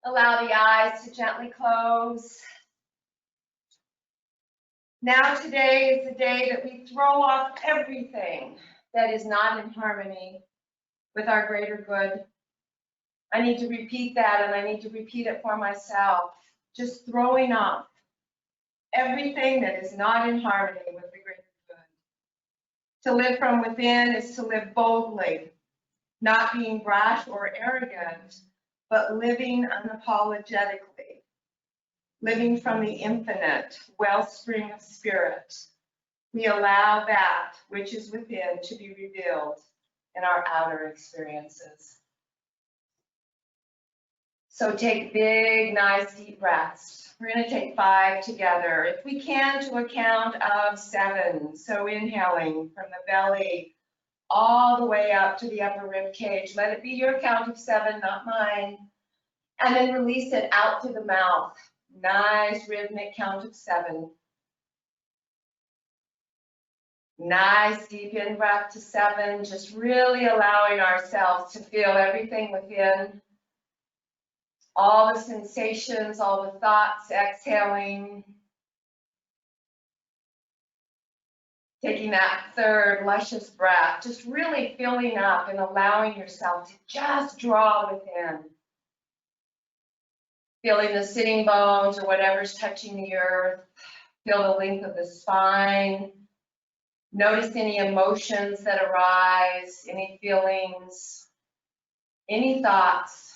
Allow the eyes to gently close. Now today is the day that we throw off everything that is not in harmony with our greater good. I need to repeat that, and I need to repeat it for myself. Just throwing off everything that is not in harmony with the greater good. To live from within is to live boldly, not being brash or arrogant, but living unapologetically, living from the infinite wellspring of spirit. We allow that which is within to be revealed in our outer experiences. So take big, nice, deep breaths. We're going to take 5 together. If we can, to a count of 7. So inhaling from the belly all the way up to the upper rib cage. Let it be your count of 7, not mine. And then release it out through the mouth. Nice rhythmic count of 7. Nice deep in breath to 7. Just really allowing ourselves to feel everything within. All the sensations, all the thoughts, exhaling. Taking that 3rd luscious breath, just really filling up and allowing yourself to just draw within. Feeling the sitting bones or whatever's touching the earth. Feel the length of the spine. Notice any emotions that arise, any feelings, any thoughts.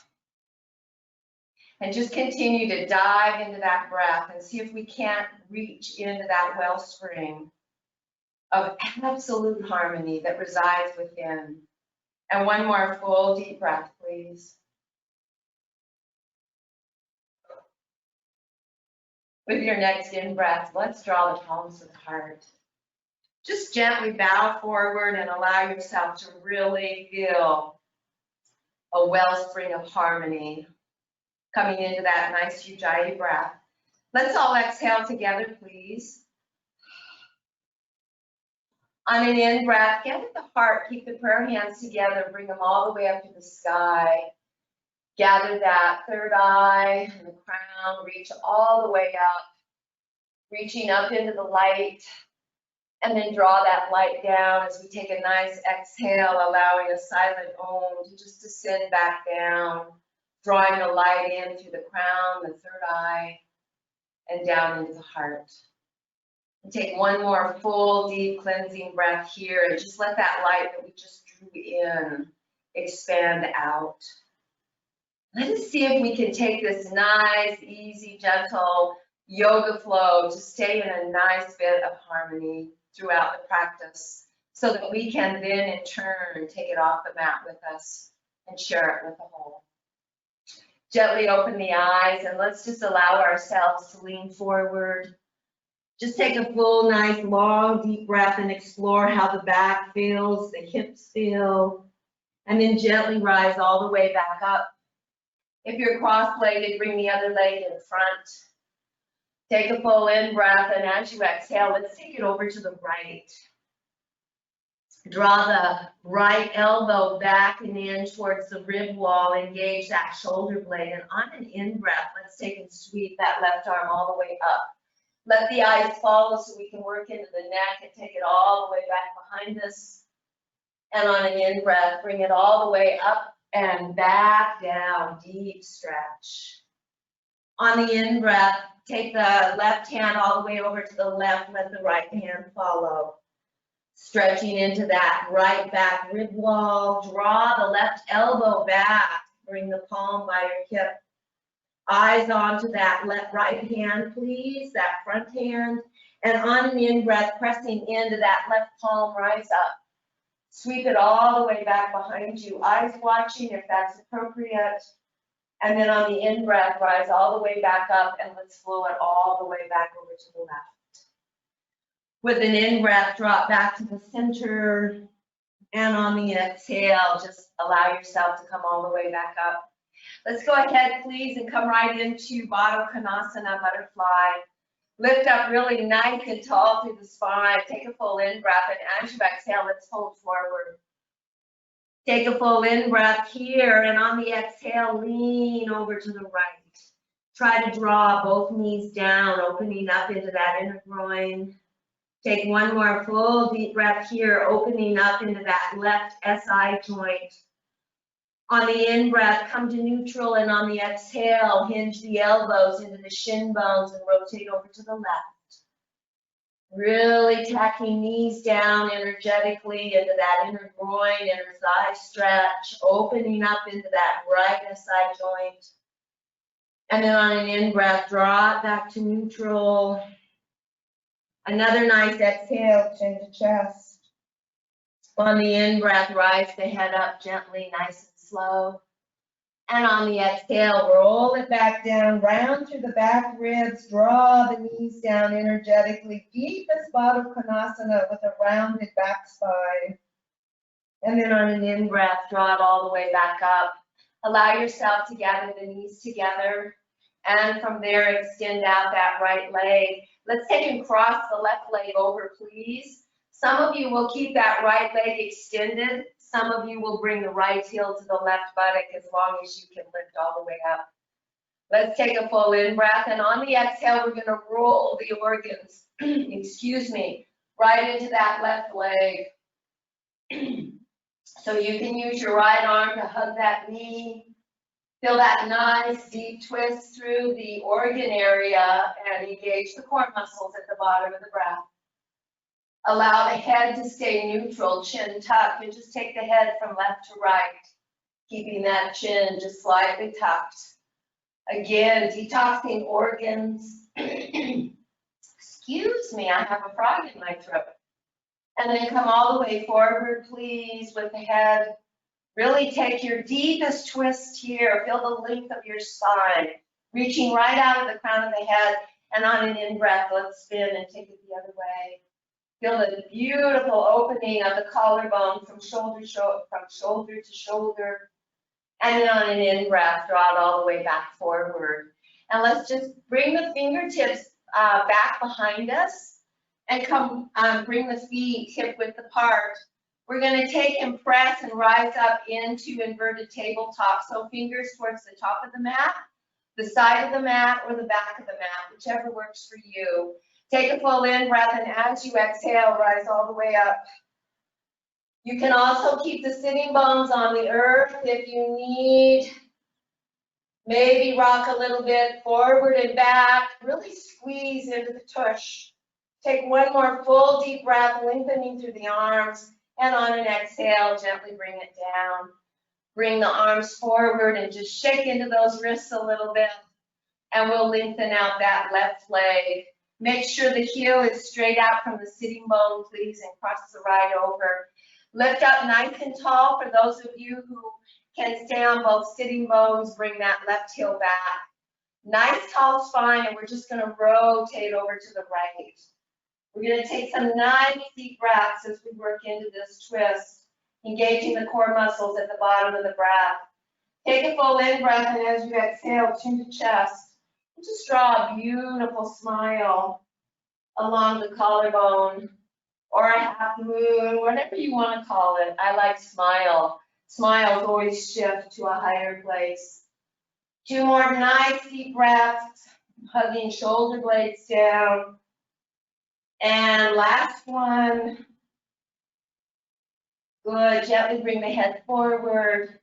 And just continue to dive into that breath and see if we can't reach into that wellspring of absolute harmony that resides within. And one more full deep breath, please. With your next in-breath, let's draw the palms of the heart. Just gently bow forward and allow yourself to really feel a wellspring of harmony coming into that nice Ujjayi breath. Let's all exhale together, please. On an in-breath, get at the heart, keep the prayer hands together, bring them all the way up to the sky. Gather that 3rd eye and the crown, reach all the way up, reaching up into the light, and then draw that light down as we take a nice exhale, allowing a silent Om to just descend back down, drawing the light in through the crown, the 3rd eye, and down into the heart. And take one more full, deep cleansing breath here, and just let that light that we just drew in expand out. Let us see if we can take this nice, easy, gentle yoga flow to stay in a nice bit of harmony throughout the practice, so that we can then in turn take it off the mat with us and share it with the whole. Gently open the eyes and let's just allow ourselves to lean forward. Just take a full, nice, long, deep breath and explore how the back feels, the hips feel, and then gently rise all the way back up. If you're cross-legged, bring the other leg in front. Take a full in-breath, and as you exhale, let's take it over to the right. Draw the right elbow back and in towards the rib wall. Engage that shoulder blade. And on an in-breath, let's take and sweep that left arm all the way up. Let the eyes follow so we can work into the neck and take it all the way back behind us. And on an in-breath, bring it all the way up and back down, deep stretch. On the in-breath, take the left hand all the way over to the left, let the right hand follow. Stretching into that right back rib wall, draw the left elbow back, bring the palm by your hip. Eyes onto that right hand, please, that front hand. And on an in-breath, pressing into that left palm, rise up. Sweep it all the way back behind you, eyes watching if that's appropriate. And then on the in-breath, rise all the way back up and let's flow it all the way back over to the left. With an in-breath, drop back to the center. And on the exhale, just allow yourself to come all the way back up. Let's go ahead, please, and come right into Baddha Konasana, butterfly. Lift up really nice and tall through the spine. Take a full in-breath, and as you exhale, let's fold forward. Take a full in-breath here, and on the exhale, lean over to the right. Try to draw both knees down, opening up into that inner groin. Take one more full deep breath here, opening up into that left SI joint. On the in-breath, come to neutral, and on the exhale, hinge the elbows into the shin bones and rotate over to the left. Really tacking knees down energetically into that inner groin, inner thigh stretch, opening up into that right SI joint. And then on an in-breath, draw it back to neutral. Another nice exhale, chin to chest. On the in-breath, rise the head up gently, nice and slow. And on the exhale, roll it back down, round through the back ribs, draw the knees down energetically, deepest Baddha Konasana with a rounded back spine. And then on an in-breath, draw it all the way back up. Allow yourself to gather the knees together. And from there, extend out that right leg. Let's take and cross the left leg over, please. Some of you will keep that right leg extended. Some of you will bring the right heel to the left buttock as long as you can lift all the way up. Let's take a full in-breath, and on the exhale, we're gonna roll the organs, excuse me, right into that left leg. So you can use your right arm to hug that knee. Feel that nice deep twist through the organ area and engage the core muscles at the bottom of the breath. Allow the head to stay neutral, chin tucked, and just take the head from left to right, keeping that chin just slightly tucked. Again, detoxing organs. Excuse me, I have a frog in my throat. And then come all the way forward, please, with the head. Really take your deepest twist here. Feel the length of your spine, reaching right out of the crown of the head. And on an in-breath, let's spin and take it the other way. Feel the beautiful opening of the collarbone from shoulder to shoulder. And then on an in-breath, draw it all the way back forward. And let's just bring the fingertips back behind us and come bring the feet hip width apart. We're going to take and press and rise up into inverted tabletop. So fingers towards the top of the mat, the side of the mat, or the back of the mat, whichever works for you. Take a full in breath, and as you exhale, rise all the way up. You can also keep the sitting bones on the earth if you need. Maybe rock a little bit forward and back. Really squeeze into the tush. Take one more full deep breath, lengthening through the arms. And on an exhale, gently bring it down. Bring the arms forward and just shake into those wrists a little bit. And we'll lengthen out that left leg. Make sure the heel is straight out from the sitting bone, please, and cross the right over. Lift up nice and tall for those of you who can stay on both sitting bones. Bring that left heel back. Nice tall spine, and we're just going to rotate over to the right. We're going to take some nice deep breaths as we work into this twist, engaging the core muscles at the bottom of the breath. Take a full in breath, and as you exhale, chin to chest. Just draw a beautiful smile along the collarbone, or a half moon, whatever you want to call it. I like smile. Smiles always shift to a higher place. 2 more nice deep breaths, hugging shoulder blades down. And last one. Good. Gently bring the head forward.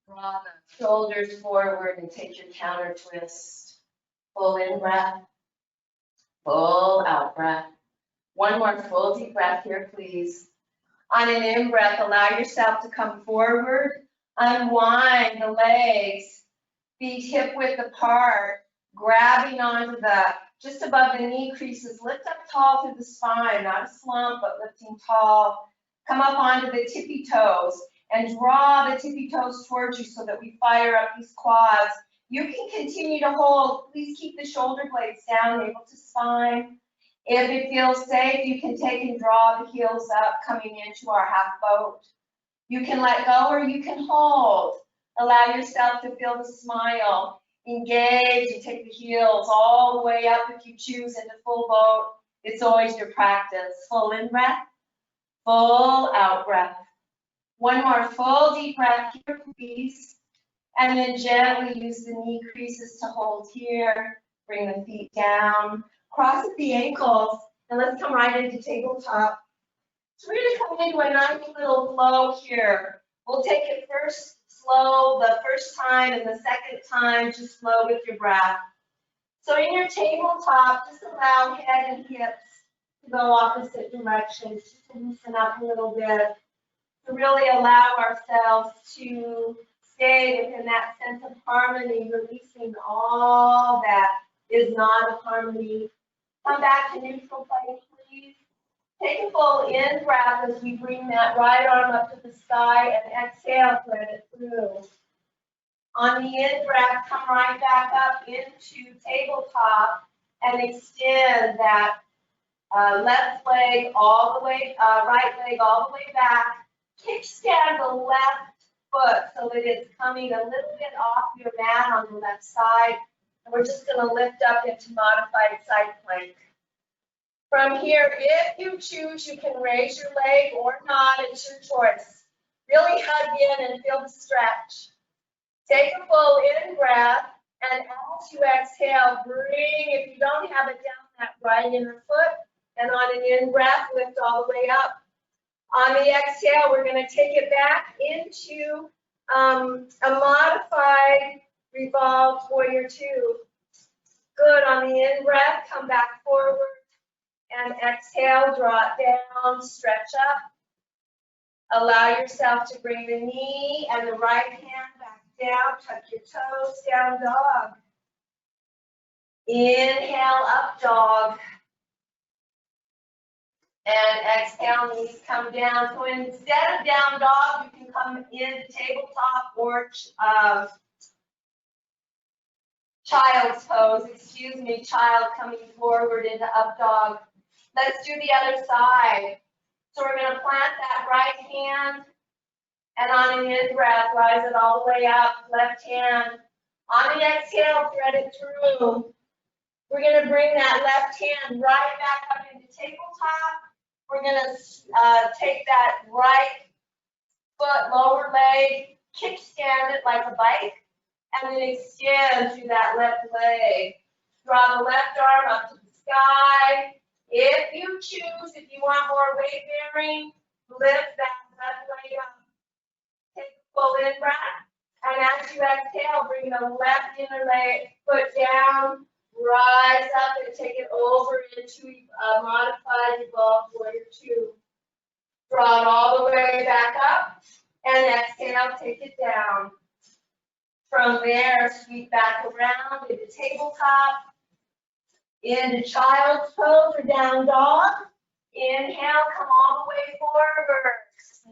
Draw the shoulders forward and take your counter twist. Full in breath. Full out breath. One more full deep breath here, please. On an in breath, allow yourself to come forward. Unwind the legs. Feet hip width apart. Grabbing onto the just above the knee creases. Lift up tall through the spine, not a slump, but lifting tall. Come up onto the tippy toes and draw the tippy toes towards you so that we fire up these quads. You can continue to hold. Please keep the shoulder blades down, navel to spine. If it feels safe, you can take and draw the heels up, coming into our half boat. You can let go or you can hold. Allow yourself to feel the smile. Engage and take the heels all the way up if you choose into full boat. It's always your practice. Full in breath, full out breath. One more full deep breath here, please. And then gently use the knee creases to hold here. Bring the feet down. Cross at the ankles. And let's come right into tabletop. So we're going to come into a nice little flow here. We'll take it first slow the first time, and the second time just flow with your breath. So in your tabletop, just allow head and hips to go opposite directions, just to loosen up a little bit, to really allow ourselves to stay within that sense of harmony, releasing all that is not of harmony. Come back to neutral place, please. Take a full in breath as we bring that right arm up to the sky, and exhale, thread it through. On the in breath, come right back up into tabletop and extend that left leg all the way, right leg all the way back. Kickstand the left foot so that it's coming a little bit off your mat on the left side. And we're just going to lift up into modified side plank. From here, if you choose, you can raise your leg or not. It's your choice. Really hug in and feel the stretch. Take a full in breath, and as you exhale, bring, if you don't have it, down that right inner foot, and on an in breath, lift all the way up. On the exhale, we're going to take it back into a modified revolved warrior two. Good. On the in breath, come back forward. And exhale, draw it down, stretch up. Allow yourself to bring the knee and the right hand back down, tuck your toes, down dog. Inhale, up dog. And exhale, knees come down. So instead of down dog, you can come into tabletop or child's pose, child coming forward into up dog. Let's do the other side. So we're going to plant that right hand, and on an in breath, rise it all the way up, left hand. On the exhale, thread it through. We're going to bring that left hand right back up into tabletop. We're going to take that right foot, lower leg, kickstand it like a bike, and then extend through that left leg. Draw the left arm up to the sky. If you choose, if you want more weight bearing, lift that left leg up. Take a full in breath. And as you exhale, bring the left inner leg foot down, rise up and take it over into a modified evolved warrior two. Draw it all the way back up and exhale, take it down. From there, sweep back around into tabletop. Into child's pose or down dog. Inhale, come all the way forward.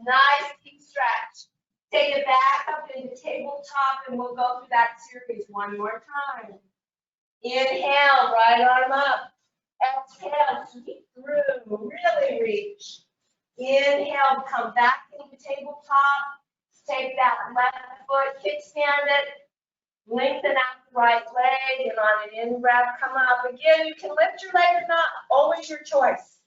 Nice deep stretch. Take it back up into tabletop, and we'll go through that series one more time. Inhale, right arm up. Exhale, sweep through, really reach. Inhale, come back into tabletop. Take that left foot, kickstand it. Lengthen out the right leg, and on an in breath, come up. Again, you can lift your leg or not, always your choice.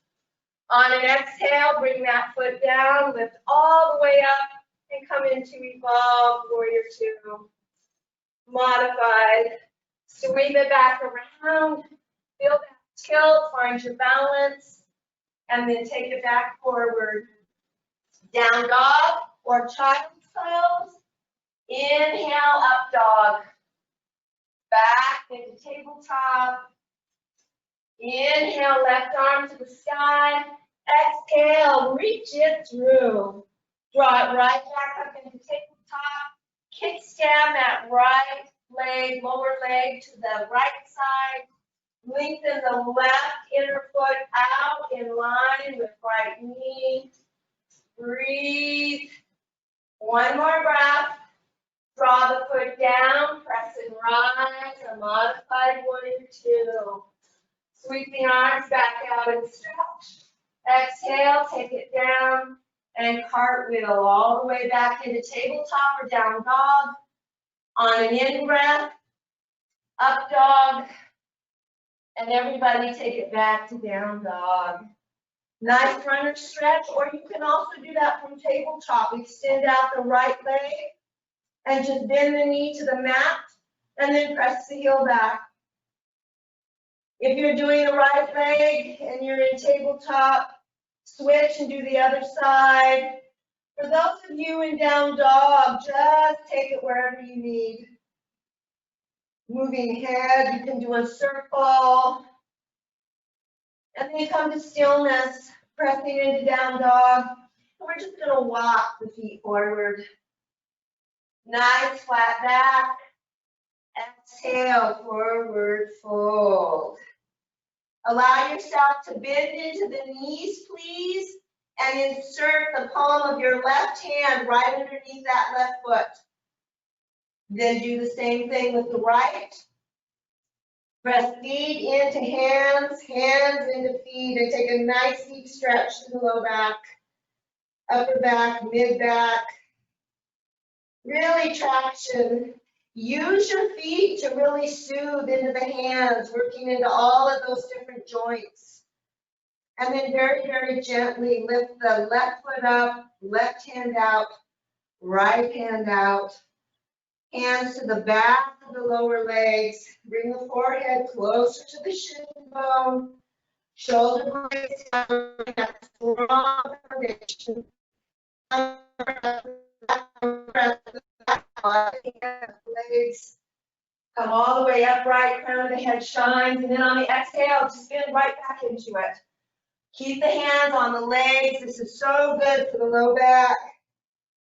On an exhale, bring that foot down, lift all the way up, and come into evolved warrior two. Modified. Sweep it back around, feel that tilt, find your balance, and then take it back forward. Down dog or child's pose. Inhale, up dog. Back into tabletop. Inhale, left arm to the sky. Exhale, reach it through. Draw it right back up into tabletop. Kickstand that right leg, lower leg to the right side. Lengthen the left inner foot out in line with right knee. Breathe. One more breath. Draw the foot down, press and rise, a modified warrior two. Sweep the arms back out and stretch. Exhale, take it down, and cartwheel all the way back into tabletop or down dog. On an in breath, up dog, and everybody take it back to down dog. Nice runner stretch, or you can also do that from tabletop. Extend out the right leg And just bend the knee to the mat and then press the heel back. If you're doing a right leg and you're in tabletop, switch and do the other side. For those of you in down dog, just take it wherever you need. Moving head, you can do a circle. And then come to stillness, pressing into down dog. And we're just gonna walk the feet forward. Nice flat back. Exhale, forward fold. Allow yourself to bend into the knees, please, and insert the palm of your left hand right underneath that left foot. Then do the same thing with the right. Press feet into hands, hands into feet, and take a nice deep stretch to the low back, upper back, mid back. Really traction. Use your feet to really soothe into the hands, working into all of those different joints. And then very, very gently lift the left foot up, left hand out, right hand out. Hands to the back of the lower legs. Bring the forehead closer to the shin bone. Shoulder blades down. That strong foundation. Legs come all the way upright, crown of the head shines, and then on the exhale, just bend right back into it. Keep the hands on the legs. This is so good for the low back.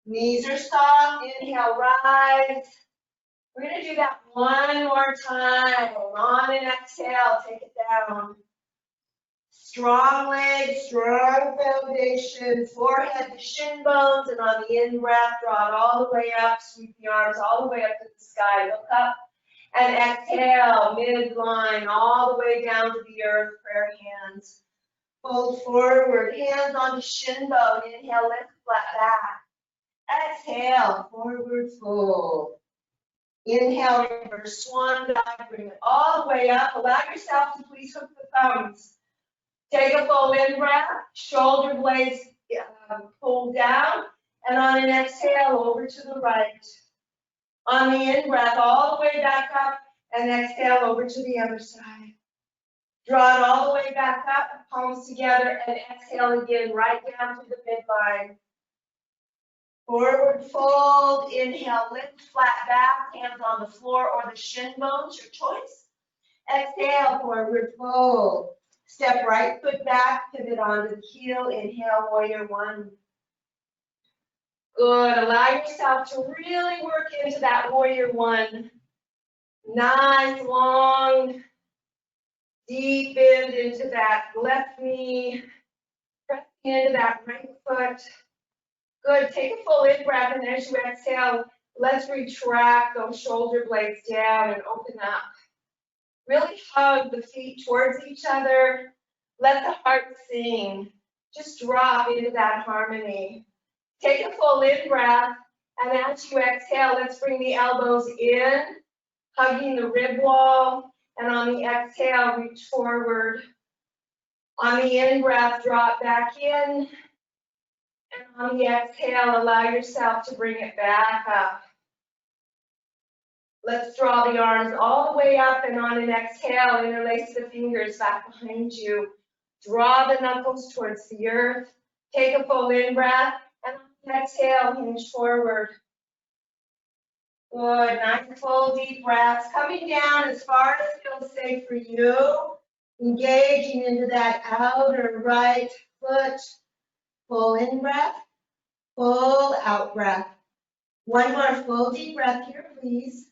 Knees are soft. Inhale, rise. We're going to do that one more time. On an exhale, take it down. Strong legs, strong foundation, forehead to shin bones, and on the in-breath, draw it all the way up, sweep the arms all the way up to the sky. Look up and exhale, midline, all the way down to the earth, prayer hands. Fold forward, hands on the shin bone. Inhale, lift flat back. Exhale, forward fold. Inhale, reverse swan dive, bring it all the way up. Allow yourself to please hook the thumbs. Take a full in-breath, shoulder blades pull down, and on an exhale, over to the right. On the in-breath, all the way back up, and exhale over to the other side. Draw it all the way back up, palms together, and exhale again, right down to the midline. Forward fold, inhale, lift, flat back, hands on the floor or the shin bones, your choice. Exhale, forward fold. Step right foot back, pivot onto the heel, inhale, warrior one. Good, allow yourself to really work into that warrior one. Nice, long, deep bend into that left knee, pressing into that right foot. Good, take a full in-breath, and as you exhale, let's retract those shoulder blades down and open up. Really hug the feet towards each other. Let the heart sing. Just drop into that harmony. Take a full in-breath, and as you exhale, let's bring the elbows in, hugging the rib wall, and on the exhale, reach forward. On the in-breath, drop back in, and on the exhale, allow yourself to bring it back up. Let's draw the arms all the way up, and on an exhale, interlace the fingers back behind you. Draw the knuckles towards the earth. Take a full in-breath, and on the exhale, hinge forward. Good, nice full deep breaths. Coming down as far as feels safe for you. Engaging into that outer right foot. Full in-breath, full out breath. One more full deep breath here, please.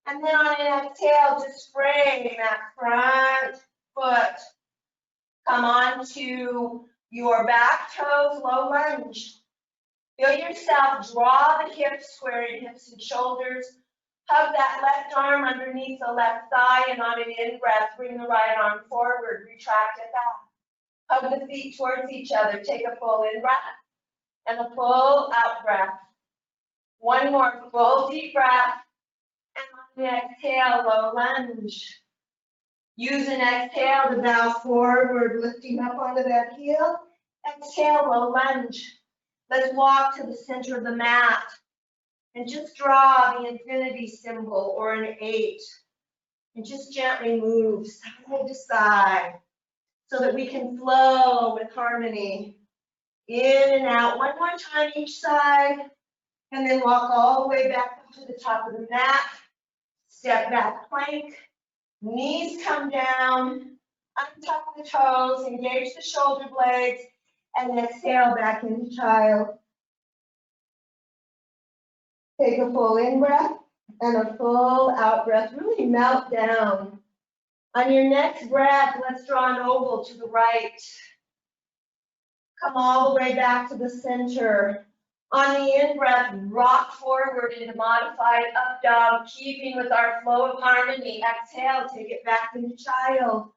And then on an exhale, just bring that front foot. Come on to your back toes, low lunge. Feel yourself draw the hips, squaring hips and shoulders. Hug that left arm underneath the left thigh, and on an in-breath, bring the right arm forward, retract it back. Hug the feet towards each other. Take a full in-breath and a full out-breath. One more full deep breath. And on the exhale, low lunge. Use an exhale to bow forward, lifting up onto that heel. Exhale, low lunge. Let's walk to the center of the mat. And just draw the infinity symbol or an 8. And just gently move side to side so that we can flow with harmony. In and out, one more time each side. And then walk all the way back up to the top of the mat. Step back plank. Knees come down. Untuck the toes. Engage the shoulder blades. And exhale back into child. Take a full in-breath and a full out-breath. Really melt down. On your next breath, let's draw an oval to the right. Come all the way back to the center. On the in-breath, rock forward into modified up-dog, keeping with our flow of harmony. Exhale, take it back into child.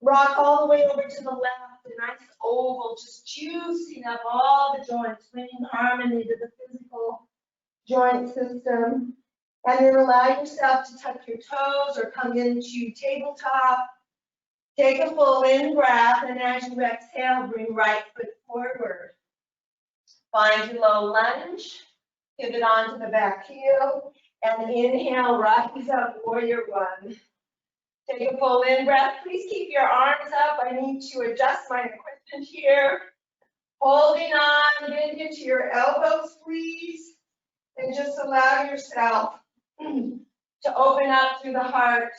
Rock all the way over to the left, a nice oval, just juicing up all the joints, bringing harmony to the physical joint system. And then allow yourself to tuck your toes or come into tabletop. Take a full in-breath, and as you exhale, bring right foot forward. Find your low lunge, pivot onto the back heel, and inhale, rise up, warrior one. Take a full in-breath. Please keep your arms up. I need to adjust my equipment here. Holding on, bend into your elbows, please. And just allow yourself to open up through the heart.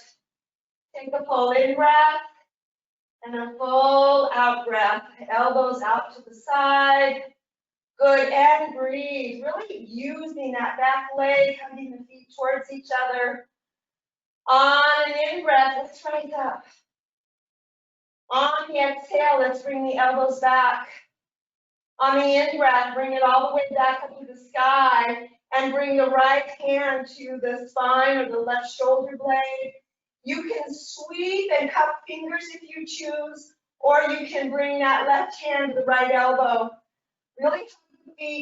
Take a full in-breath and a full out-breath. Elbows out to the side. Good, and breathe. Really using that back leg, hugging the feet towards each other. On an in-breath, let's rise up. On the exhale, let's bring the elbows back. On the in-breath, bring it all the way back up to the sky. And bring the right hand to the spine or the left shoulder blade. You can sweep and cup fingers if you choose, or you can bring that left hand to the right elbow. Really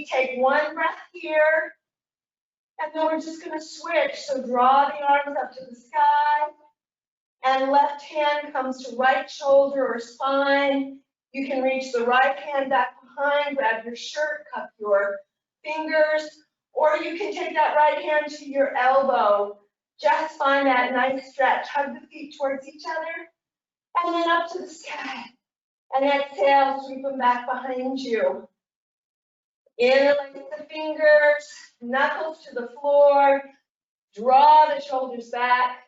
take one breath here, and then we're just going to switch. So draw the arms up to the sky, and left hand comes to right shoulder or spine. You can reach the right hand back behind, grab your shirt, cup your fingers. Or you can take that right hand to your elbow. Just find that nice stretch. Hug the feet towards each other. And then up to the sky. And exhale, sweep them back behind you. Interlace the fingers, knuckles to the floor. Draw the shoulders back.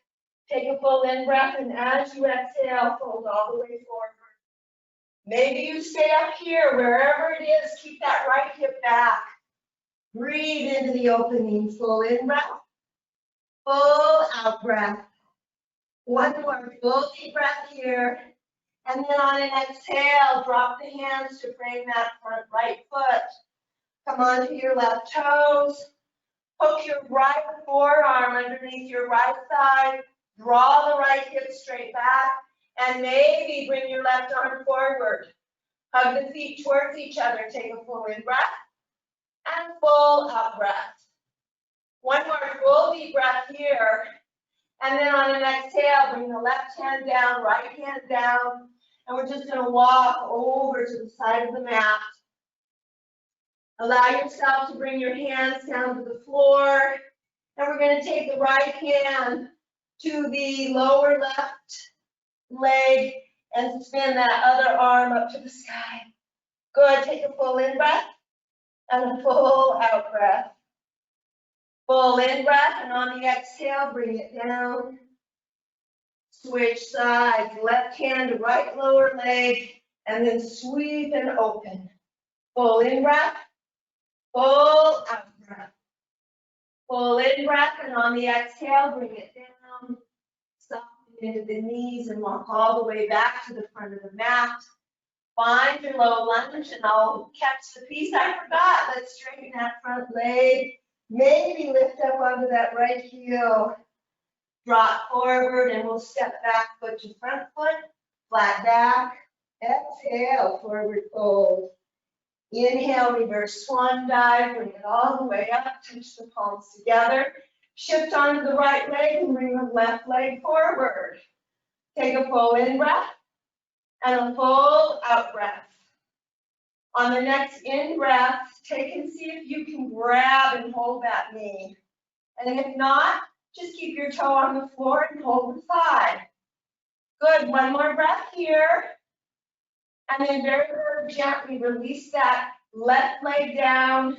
Take a full in-breath. And as you exhale, fold all the way forward. Maybe you stay up here. Wherever it is, keep that right hip back. Breathe into the opening, full in-breath, full out-breath. One more full deep breath here. And then on an exhale, drop the hands to frame that front right foot. Come onto your left toes. Hook your right forearm underneath your right thigh. Draw the right hip straight back. And maybe bring your left arm forward. Hug the feet towards each other. Take a full in-breath. And full out breath. One more full deep breath here. And then on an exhale, bring the left hand down, right hand down. And we're just going to walk over to the side of the mat. Allow yourself to bring your hands down to the floor. And we're going to take the right hand to the lower left leg and spin that other arm up to the sky. Good. Take a full in-breath. And a full out breath. Full in breath, and on the exhale, bring it down. Switch sides, left hand to right lower leg, and then sweep and open. Full in breath, full out breath. Full in breath, and on the exhale, bring it down. Soften into the knees and walk all the way back to the front of the mat. Find your low lunge, and I'll catch the piece I forgot. Let's straighten that front leg. Maybe lift up onto that right heel. Drop forward, and we'll step back foot to front foot. Flat back. Exhale, forward fold. Inhale, reverse swan dive. Bring it all the way up. Touch the palms together. Shift onto the right leg and bring the left leg forward. Take a full in breath. And a full out breath. On the next in-breath, take and see if you can grab and hold that knee. And if not, just keep your toe on the floor and hold the thigh. Good, one more breath here. And then very, very gently release that left leg down.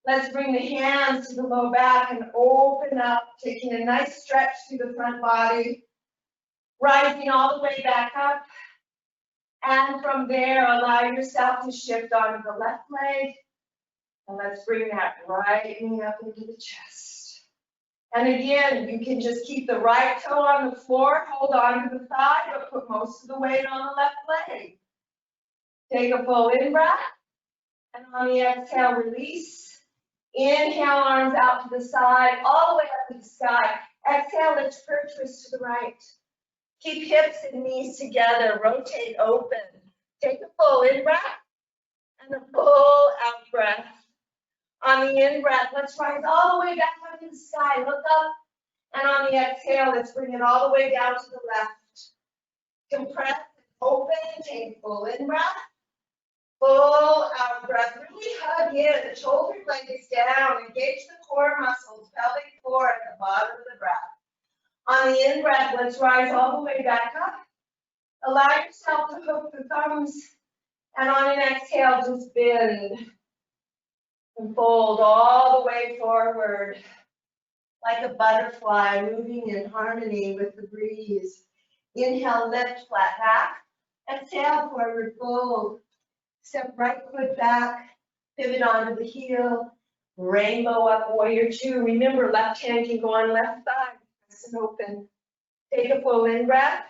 Let's bring the hands to the low back and open up, taking a nice stretch through the front body. Rising all the way back up. And from there, allow yourself to shift onto the left leg. And let's bring that right knee up into the chest. And again, you can just keep the right toe on the floor, hold on to the thigh, but put most of the weight on the left leg. Take a full in-breath. And on the exhale, release. Inhale, arms out to the side, all the way up to the sky. Exhale, let's turn twist to the right. Keep hips and knees together, rotate open. Take a full in-breath and a full out-breath. On the in-breath, let's rise all the way back up to the sky, look up. And on the exhale, let's bring it all the way down to the left. Compress, open, take a full in-breath. Full out-breath, really hug in, shoulder blades down, engage the core muscles, pelvic floor at the bottom of the breath. On the in-breath, let's rise all the way back up. Allow yourself to hook the thumbs, and on an exhale, just bend and fold all the way forward, like a butterfly moving in harmony with the breeze. Inhale, lift, flat back. Exhale, forward fold. Step right foot back, pivot onto the heel, rainbow up, warrior two. Remember, left hand can go on left thigh. And open. Take a full in-breath.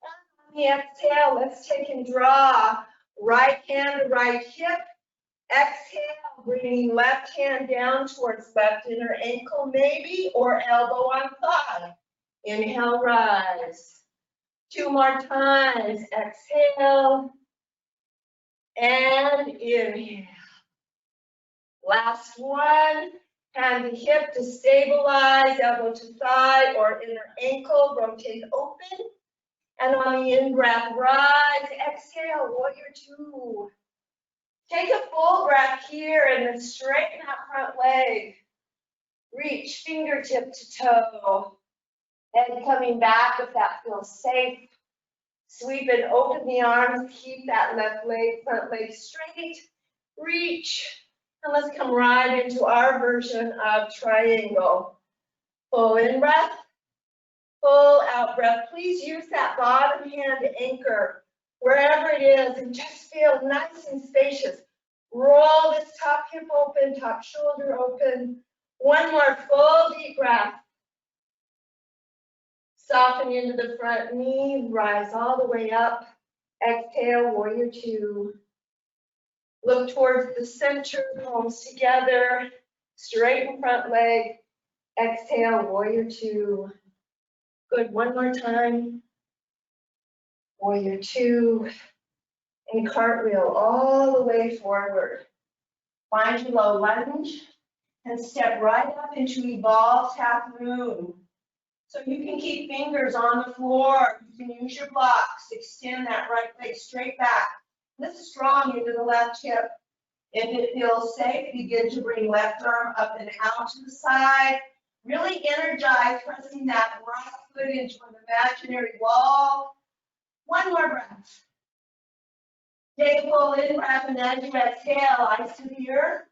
On the exhale, let's take and draw. Right hand to right hip. Exhale, bringing left hand down towards left inner ankle maybe, or elbow on thigh. Inhale, rise. Two more times. Exhale. And inhale. Last one. Hand to hip to stabilize, elbow to thigh or inner ankle, rotate open. And on the in-breath, rise, exhale, warrior two. Take a full breath here and then straighten that front leg. Reach fingertip to toe. Head coming back if that feels safe. Sweep and open the arms, keep that left leg, front leg straight. Reach. And let's come right into our version of triangle. Full in breath, full out breath. Please use that bottom hand to anchor wherever it is and just feel nice and spacious. Roll this top hip open, top shoulder open. One more full deep breath. Soften into the front knee, rise all the way up. Exhale, warrior two. Look towards the center, palms together, straighten front leg. Exhale, warrior two. Good, one more time. Warrior two. And cartwheel all the way forward. Find your low lunge and step right up into evolved half moon. So you can keep fingers on the floor. You can use your blocks. Extend that right leg straight back. Lift strong into the left hip. If it feels safe, begin to bring left arm up and out to the side. Really energize, pressing that right foot into an imaginary wall. One more breath. Take a full in breath, and as you exhale, eyes to the earth.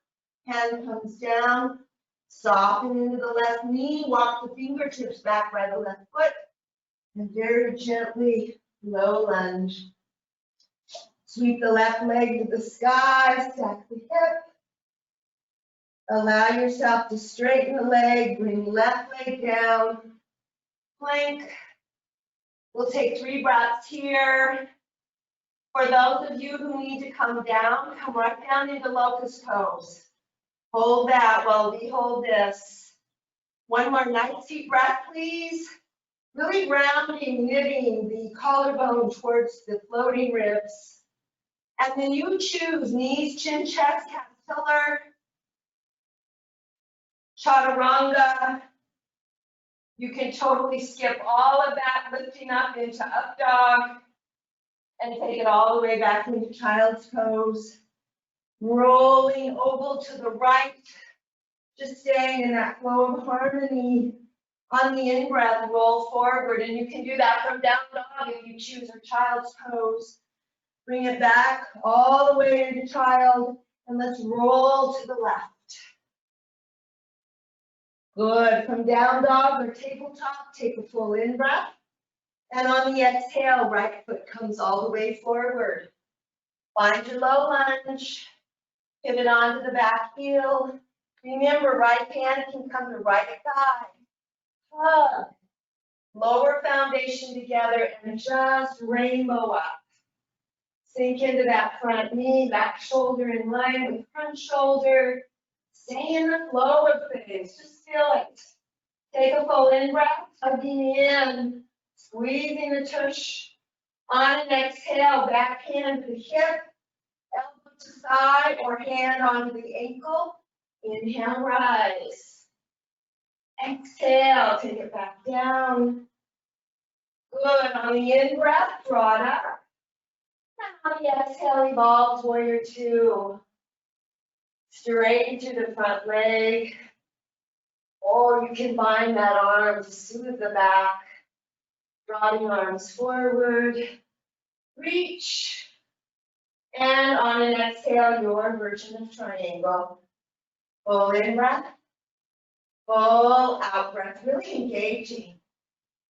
Hand comes down. Soften into the left knee. Walk the fingertips back by the left foot. And very gently, low lunge. Sweep the left leg to the sky, stack the hip. Allow yourself to straighten the leg, bring left leg down, plank. We'll take 3 breaths here. For those of you who need to come right down into locust pose. Hold that while we hold this. One more nice deep breath, please. Really rounding, knitting the collarbone towards the floating ribs. And then you choose knees, chin, chest, caterpillar, chaturanga. You can totally skip all of that, lifting up into up dog and take it all the way back into child's pose. Rolling oval to the right, just staying in that flow of harmony. On the in-breath, roll forward, and you can do that from down dog if you choose, or child's pose. Bring it back all the way into child, and let's roll to the left. Good, from down dog or tabletop, take a full in-breath. And on the exhale, right foot comes all the way forward. Find your low lunge, pivot onto the back heel. Remember, right hand can come to right thigh. Hug. Lower foundation together and just rainbow up. Sink into that front knee, back shoulder in line with front shoulder. Stay in the flow of things, just feel it. Take a full in-breath, tugging in, squeezing the tush. On an exhale, back hand to the hip, elbow to thigh or hand onto the ankle. Inhale, rise. Exhale, take it back down. Good, on the in-breath, draw it up. And on the exhale, evolve warrior two. Straighten through the front leg. Or you can bind that arm to soothe the back. Draw the arms forward. Reach. And on an exhale, your version of triangle. Full in breath. Full out breath. Really engaging.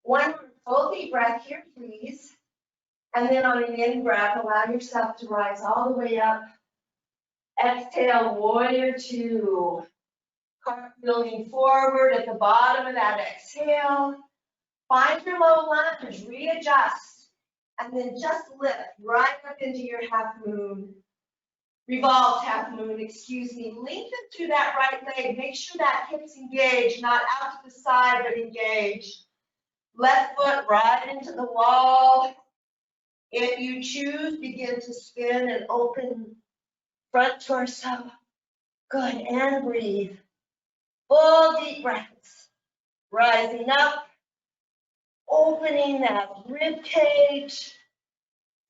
One full deep breath here, please. And then on an in breath, allow yourself to rise all the way up. Exhale, warrior two. Cartwheeling forward at the bottom of that exhale. Find your low lunge, readjust, and then just lift right up into your half moon. Revolved half moon, excuse me. Lengthen through that right leg. Make sure that hip's engaged, not out to the side, but engaged. Left foot right into the wall. If you choose, begin to spin and open front torso. Good, and breathe. Full deep breaths. Rising up, opening that rib cage.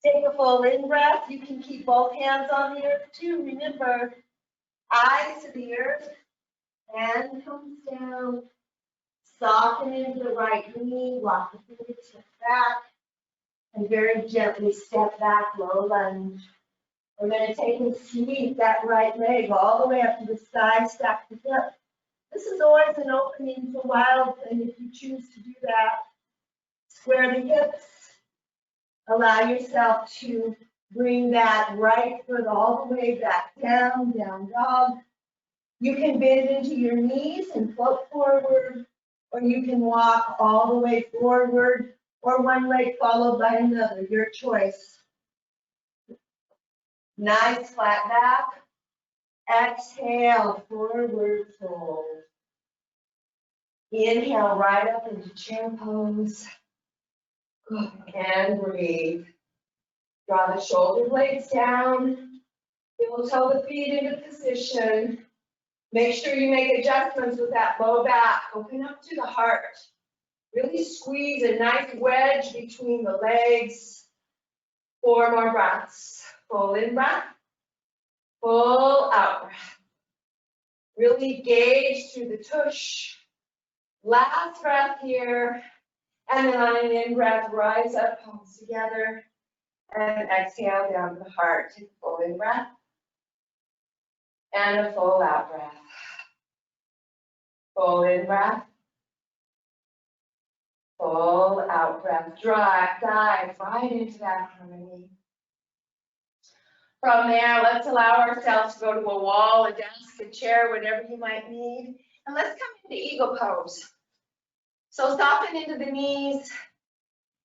Take a full in breath. You can keep both hands on the earth too. Remember, eyes to the earth. Hand comes down. Soften into the right knee. Walk the fingertips back. And very gently step back, low lunge. We're going to take and sweep that right leg all the way up to the side, stack the hip. This is always an opening for wild, and if you choose to do that, square the hips. Allow yourself to bring that right foot all the way back down, down dog. You can bend into your knees and float forward, or you can walk all the way forward, or one leg followed by another, your choice. Nice flat back. Exhale, forward fold. Inhale right up into chair pose. Good, and breathe. Draw the shoulder blades down. You'll toe the feet into position. Make sure you make adjustments with that low back. Open up to the heart. Really squeeze a nice wedge between the legs. 4 more breaths. Full in breath. Full out breath. Really gauge through the tush. Last breath here. And then on an in breath, rise up, palms together. And exhale down to the heart. Take a full in breath. And a full out breath. Full in breath. Full out breath. Dive right into that harmony. From there, let's allow ourselves to go to a wall, a desk, a chair, whatever you might need. And let's come into eagle pose. So soften into the knees.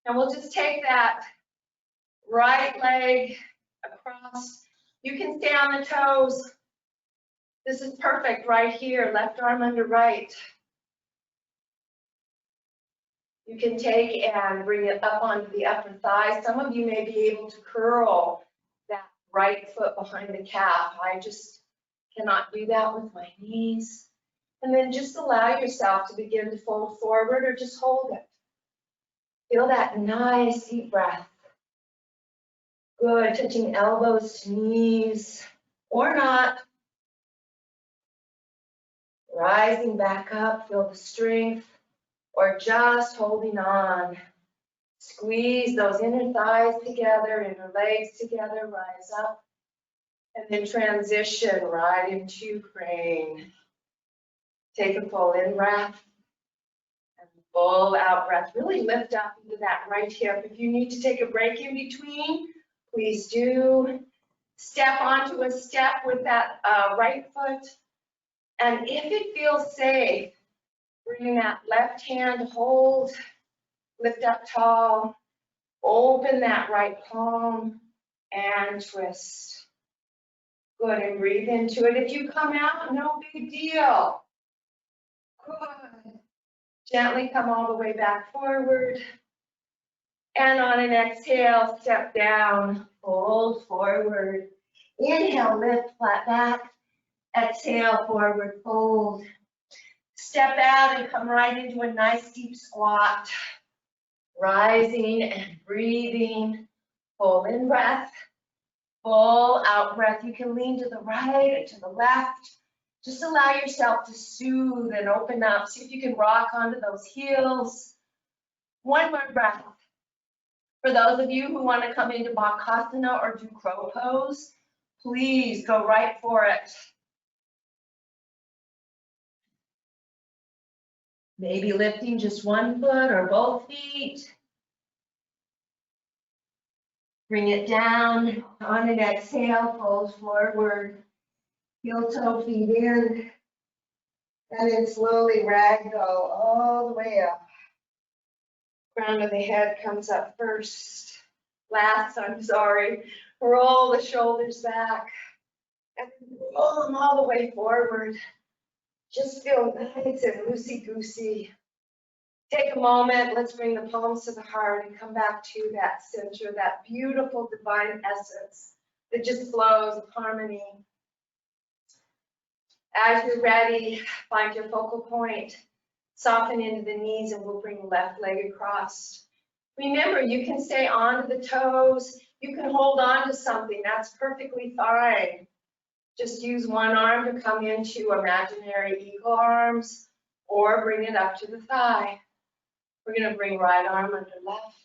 And we'll just take that right leg across. You can stay on the toes. This is perfect right here. Left arm under right. You can take and bring it up onto the upper thigh. Some of you may be able to curl that right foot behind the calf. I just cannot do that with my knees. And then just allow yourself to begin to fold forward or just hold it. Feel that nice deep breath. Good, touching elbows to knees. or not. Rising back up, feel the strength, or just holding on. Squeeze those inner thighs together, inner legs together, rise up, and then transition right into crane. Take a full in breath and full out breath. Really lift up into that right hip. If you need to take a break in between, please do. Step onto a step with that right foot. And if it feels safe, bring that left hand, hold, lift up tall, open that right palm, and twist. Good, and breathe into it. If you come out, no big deal. Good. Gently come all the way back forward. And on an exhale, step down, fold forward. Inhale, lift, flat back. Exhale, forward fold. Step out and come right into a nice deep squat. Rising and breathing. Full in breath. Full out breath. You can lean to the right or to the left. Just allow yourself to soothe and open up. See if you can rock onto those heels. One more breath. For those of you who want to come into Bakasana or do crow pose, please go right for it. Maybe lifting just one foot or both feet. Bring it down. On an exhale, fold forward. Heel toe feet in. And then slowly ragdoll all the way up. Crown of the head comes up first. Last, I'm sorry. Roll the shoulders back. And roll them all the way forward. Just feel nice and loosey-goosey. Take a moment, let's bring the palms to the heart and come back to that center, that beautiful divine essence that just flows with harmony. As you're ready, find your focal point, soften into the knees, and we'll bring the left leg across. Remember, you can stay on to the toes, you can hold on to something, that's perfectly fine. Just use one arm to come into imaginary eagle arms, or bring it up to the thigh. We're going to bring right arm under left.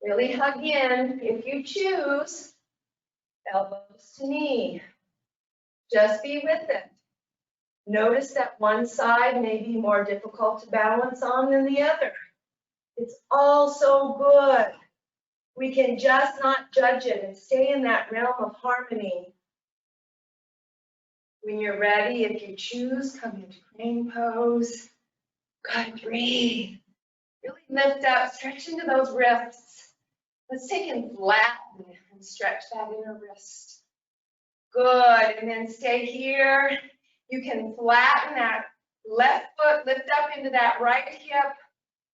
Really hug in, if you choose, elbows to knee. Just be with it. Notice that one side may be more difficult to balance on than the other. It's all so good. We can just not judge it and stay in that realm of harmony. When you're ready, if you choose, come into crane pose. Good, breathe. Really lift up, stretch into those wrists. Let's take and flatten and stretch that inner wrist. Good, and then stay here. You can flatten that left foot, lift up into that right hip.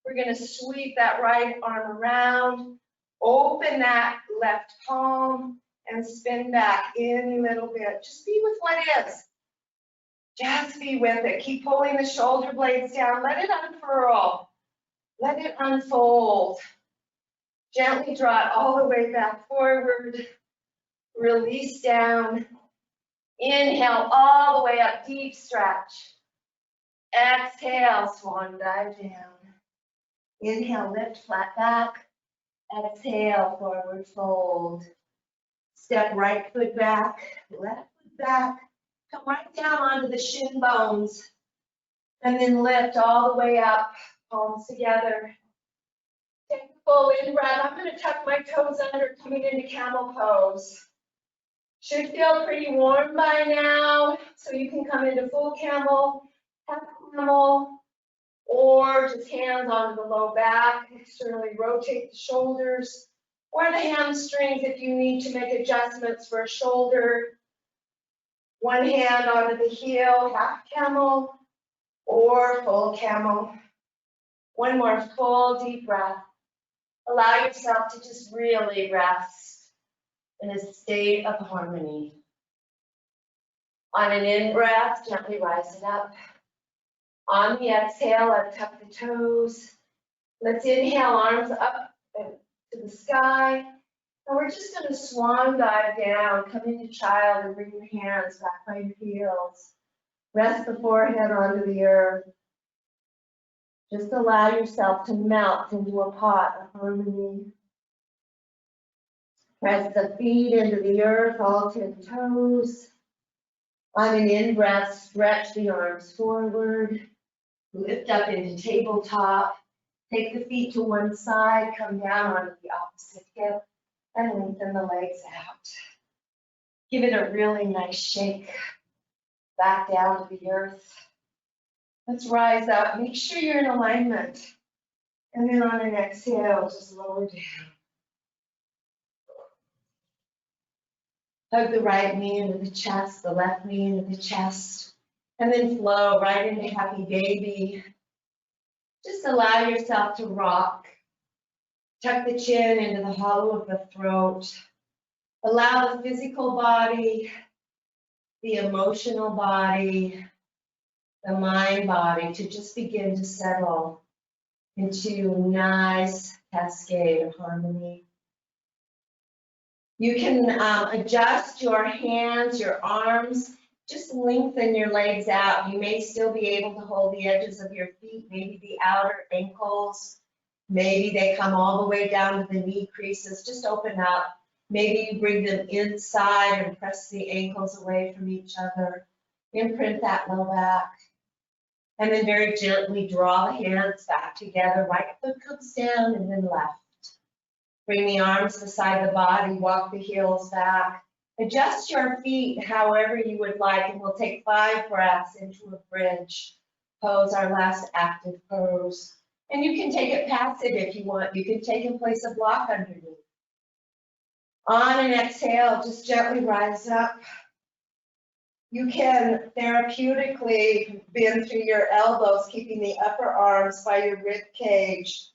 We're gonna sweep that right arm around, open that left palm, and spin back in a little bit. Just be with what is. Just be with it. Keep pulling the shoulder blades down. Let it unfurl. Let it unfold. Gently draw it all the way back forward. Release down. Inhale all the way up, deep stretch. Exhale, swan dive down. Inhale, lift, flat back. Exhale, forward fold. Step right foot back, left foot back. Come right down onto the shin bones. And then lift all the way up, palms together. Take a full in breath. I'm going to tuck my toes under, coming into camel pose. Should feel pretty warm by now, so you can come into full camel, half camel, or just hands onto the low back, externally rotate the shoulders, or the hamstrings if you need to make adjustments for a shoulder. One hand onto the heel, half camel, or full camel. One more full deep breath. Allow yourself to just really rest in a state of harmony. On an in-breath, gently rise it up. On the exhale, untuck the toes. Let's inhale, arms up to the sky. And we're just gonna swan dive down, come into child and bring your hands back by your heels. Rest the forehead onto the earth. Just allow yourself to melt into a pot of harmony. Press the feet into the earth, all 10 toes. On an in-breath, stretch the arms forward. Lift up into tabletop. Take the feet to one side, come down onto the opposite hip, and lengthen the legs out. Give it a really nice shake. Back down to the earth. Let's rise up. Make sure you're in alignment. And then on an exhale, just lower down. Hug the right knee into the chest, the left knee into the chest, and then flow right into happy baby. Just allow yourself to rock. Tuck the chin into the hollow of the throat. Allow the physical body, the emotional body, the mind body to just begin to settle into a nice cascade of harmony. You can adjust your hands, your arms, just lengthen your legs out. You may still be able to hold the edges of your feet, maybe the outer ankles. Maybe they come all the way down to the knee creases. Just open up. Maybe you bring them inside and press the ankles away from each other. Imprint that low back. And then very gently draw the hands back together. Right foot comes down and then left. Bring the arms beside the body, walk the heels back. Adjust your feet however you would like, and we'll take 5 breaths into a bridge pose, our last active pose. And you can take it passive if you want. You can take and place a block underneath. On an exhale, just gently rise up. You can therapeutically bend through your elbows, keeping the upper arms by your rib cage.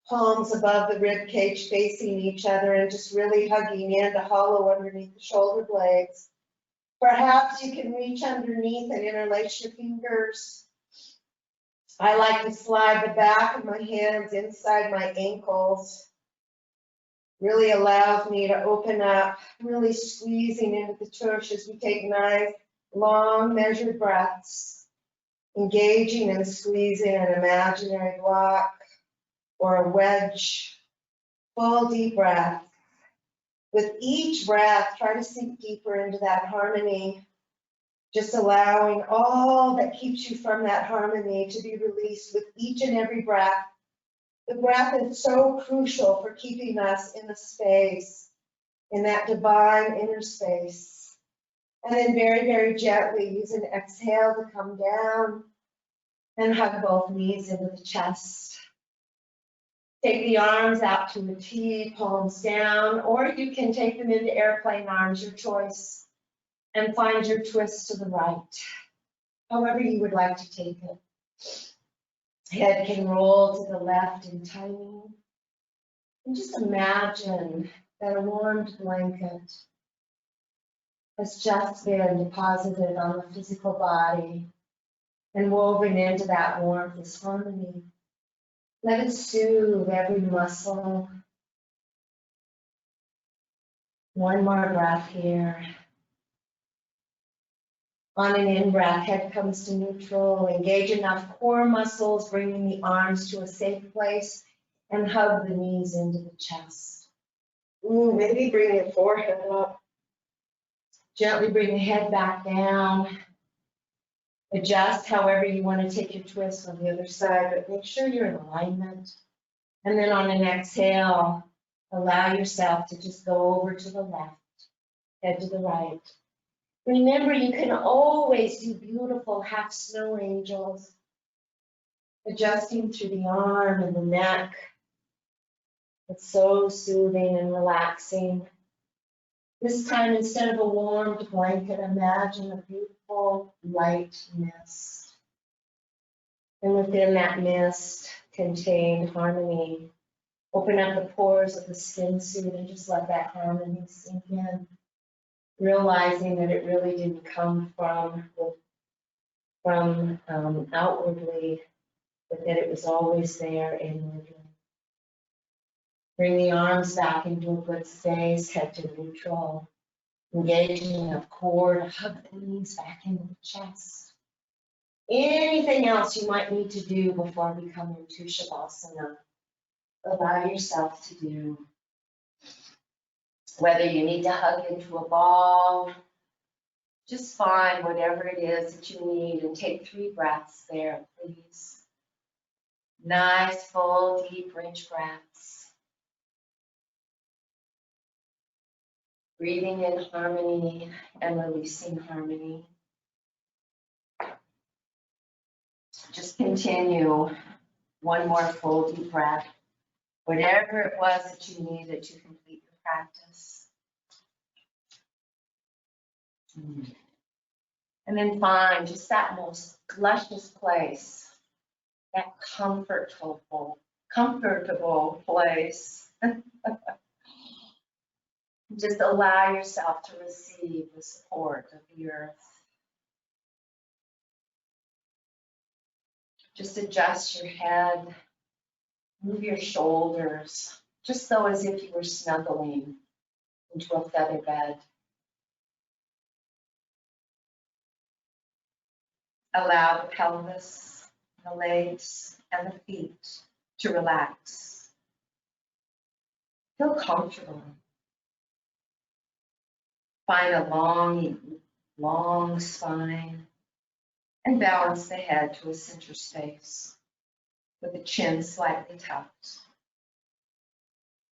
Palms above the rib cage facing each other and just really hugging in to hollow underneath the shoulder blades. Perhaps you can reach underneath and interlace your fingers. I like to slide the back of my hands inside my ankles. Really allows me to open up, really squeezing into the tush as we take nice, long, measured breaths, engaging and squeezing an imaginary block or a wedge. Full deep breath. With each breath, try to sink deeper into that harmony, just allowing all that keeps you from that harmony to be released with each and every breath. The breath is so crucial for keeping us in the space, in that divine inner space. And then very, very gently use an exhale to come down and hug both knees into the chest. Take the arms out to a T, palms down, or you can take them into airplane arms, your choice, and find your twist to the right, however you would like to take it. Head can roll to the left in timing. And just imagine that a warmed blanket has just been deposited on the physical body, and woven into that warmth is harmony. Let it soothe every muscle. One more breath here. On an in-breath, head comes to neutral. Engage enough core muscles, bringing the arms to a safe place, and hug the knees into the chest. Maybe bring your forehead up. Gently bring the head back down. Adjust however you want to take your twist on the other side, but make sure you're in alignment. And then on an exhale, allow yourself to just go over to the left, head to the right. Remember, you can always do beautiful half snow angels, adjusting through the arm and the neck. It's so soothing and relaxing. This time, instead of a warmed blanket, imagine a beautiful light mist. And within that mist contained harmony. Open up the pores of the skin suit and just let that harmony sink in. Realizing that it really didn't come from outwardly, but that it was always there inwardly. Bring the arms back into a good space, head to neutral. Engaging of core to hug the knees back into the chest. Anything else you might need to do before we come into Shavasana, allow yourself to do. Whether you need to hug into a ball, just find whatever it is that you need and take 3 breaths there, please. Nice, full, deep, rich breaths. Breathing in harmony and releasing harmony. Just continue. One more full, deep breath. Whatever it was that you needed to complete your practice. And then find just that most luscious place, that comfortable place. Just allow yourself to receive the support of the earth. Just adjust your head, move your shoulders, just so as if you were snuggling into a feather bed. Allow the pelvis, the legs, and the feet to relax. Feel comfortable. Find a long spine and balance the head to a center space with the chin slightly tucked.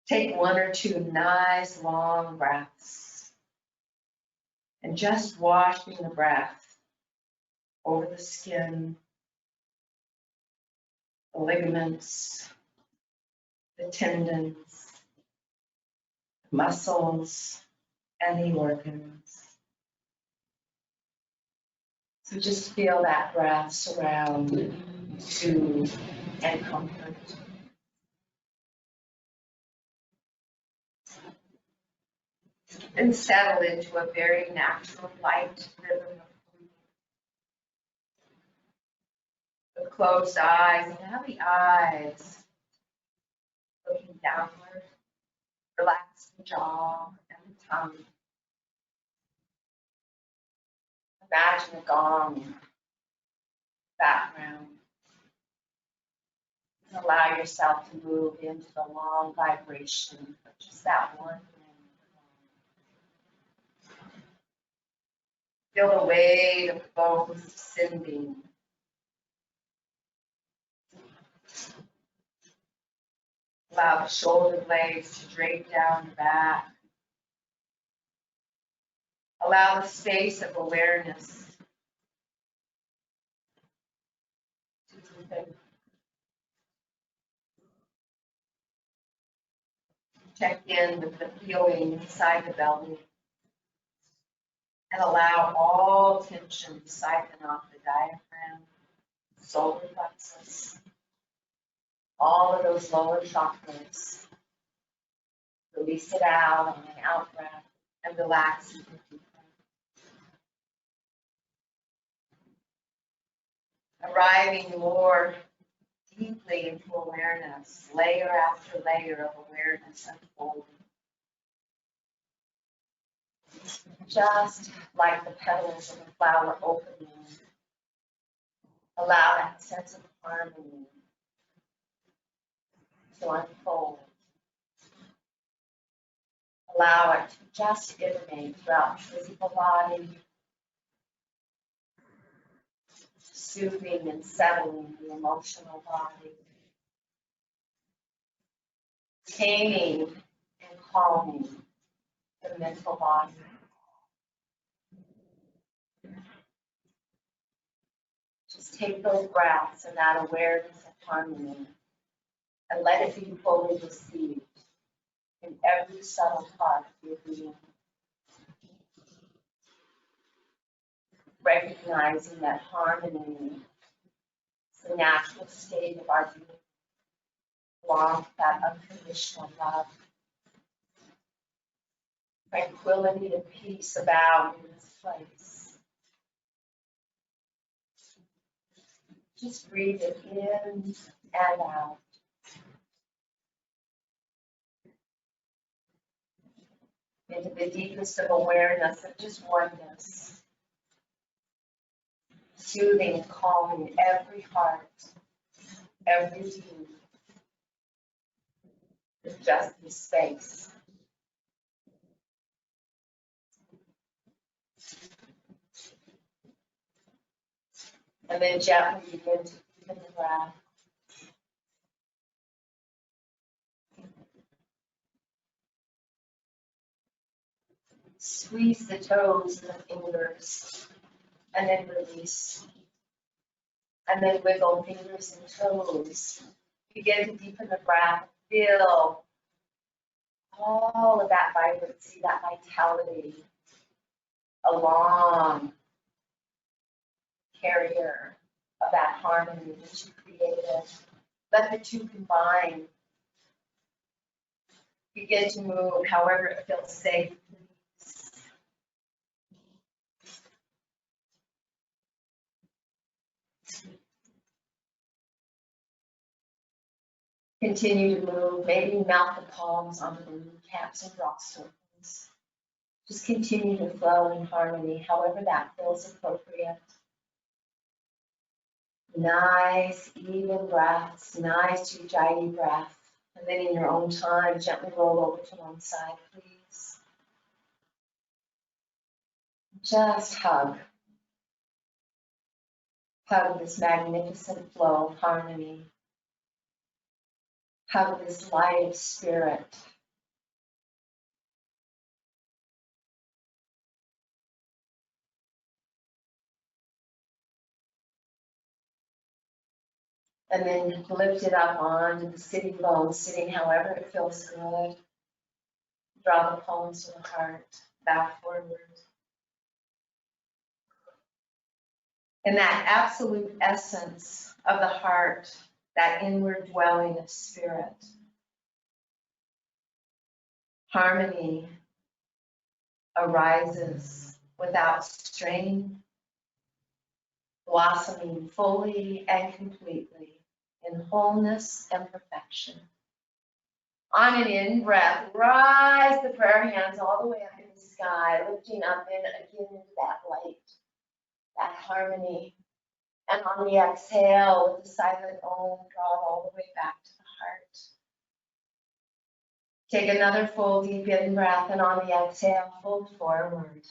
Take 1 or 2 nice long breaths and just washing the breath over the skin, the ligaments, the tendons, the muscles, and the organs. So just feel that breath surround, soothe, and comfort. And settle into a very natural, light rhythm of breathing. With closed eyes, and now the eyes looking downward. Relax the jaw and the tongue. Imagine a gong background. And allow yourself to move into the long vibration of just that one ring. Feel the weight of the bones descending. Allow the shoulder blades to drape down the back. Allow the space of awareness to deepen. Check in with the feeling inside the belly. And allow all tension to siphon off the diaphragm, solar plexus, all of those lower chakras. Release it out on an out breath and relax even deeper. Arriving more deeply into awareness, layer after layer of awareness unfolding. Just like the petals of a flower opening, allow that sense of harmony to unfold. Allow it to just emanate throughout the physical body, soothing and settling the emotional body, taming and calming the mental body. Just take those breaths and that awareness of harmony and let it be fully received in every subtle part of your being. Recognizing that harmony is the natural state of our being, along with that unconditional love. Tranquility and peace abound in this place. Just breathe it in and out. into the deepest of awareness of just oneness. Soothing and calming every heart, every being. With just the space. And then gently begin to deepen the breath. Squeeze the toes and the fingers, and then release. And then wiggle fingers and toes. Begin to deepen the breath. Feel all of that vibrancy, that vitality, a long carrier of that harmony that you created. Let the two combine. Begin to move however it feels safe. Continue to move, maybe mount the palms onto the kneecaps and rock circles. Just continue to flow in harmony, however that feels appropriate. Nice, even breaths, nice Ujjayi breath. And then in your own time, gently roll over to one side, please. Just hug. Hug this magnificent flow of harmony. Hug this light of spirit. And then lift it up onto the sitting bones, sitting however it feels good. Draw the palms to the heart, back forward. And that absolute essence of the heart, that inward dwelling of spirit. Harmony arises without strain, blossoming fully and completely in wholeness and perfection. On an in-breath, rise the prayer hands all the way up in the sky, lifting up and again into that light, that harmony. And on the exhale, with the silent Om, draw it all the way back to the heart. Take another full deep in breath, and on the exhale, fold forward.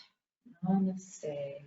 Namaste.